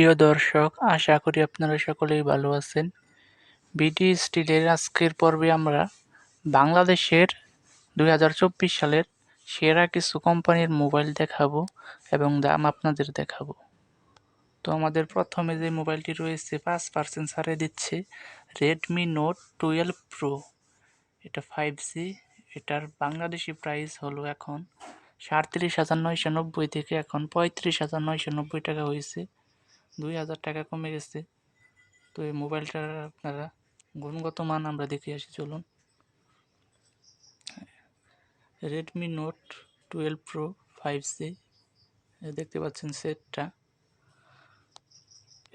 প্রিয় দর্শক, আশা করি আপনারা সকলেই ভালো আছেন। বিডি স্টিলের আজকের পর্বে আমরা বাংলাদেশের 2024 সালের সেরা কিছু কোম্পানির মোবাইল দেখাবো এবং দাম আপনাদের দেখাবো। তো আমাদের প্রথমে যে মোবাইলটি রয়েছে 5% ছাড়ে দিচ্ছে রেডমি নোট 12 প্রো। এটা 5G। এটার বাংলাদেশি প্রাইস হলো এখন 37,990 থেকে এখন 35,990 টাকা হয়েছে। 2,000 টাকা কমে গেছে। তো এই মোবাইলটার আপনারা গুণগত মান আমরা দেখে আসি, চলুন। রেডমি নোট 12 প্রো 5G দেখতে পাচ্ছেন সেটটা।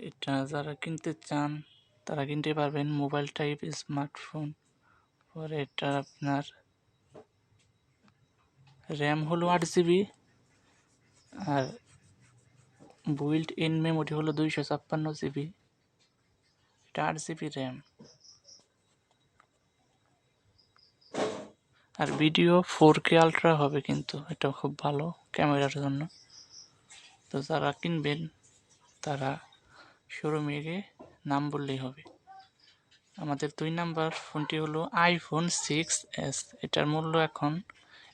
এটা যারা কিনতে চান তারা কিনতে পারবেন। Mobile type smartphone. পরে এটা আপনার র্যাম হলো 8GB R built in memory হলো 256GB। এটা 8GB র্যাম। আর ভিডিও 4K আলট্রা হবে, কিন্তু এটা খুব ভালো ক্যামেরার জন্য। তো যারা কিনবেন তারা শোরুমে গিয়ে নাম বললেই হবে। আমাদের 2 নাম্বার ফোনটি হলো আইফোন 6s। এটার মূল্য এখন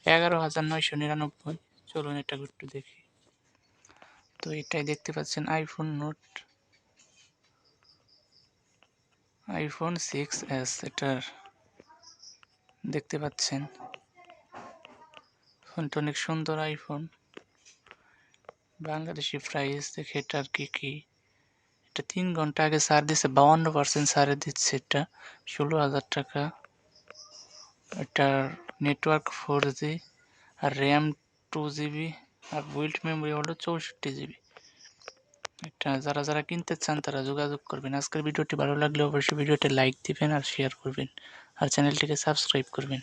11,999। চলুন এটা একটু দেখি। তো এটাই দেখতে পাচ্ছেন আইফোন 6s। এটার দেখতে পাচ্ছেন ফোনটা অনেক সুন্দর আইফোন। বাংলাদেশি প্রাইস দেখে এটার কি এটা 3 ঘন্টা আগে ছাড় দিচ্ছে, 52% ছাড়ে দিচ্ছে। এটা 16,000 টাকা। এটার নেটওয়ার্ক 4G আর র্যাম 2GB আর বুইল্ট মেমোরি হলো 64GB। এটা যারা কিনতে চান তারা যোগাযোগ করবেন। আজকের ভিডিওটি ভালো লাগলে অবশ্যই ভিডিওটি লাইক দিবেন আর শেয়ার করবেন আর চ্যানেলটিকে সাবস্ক্রাইব করবেন।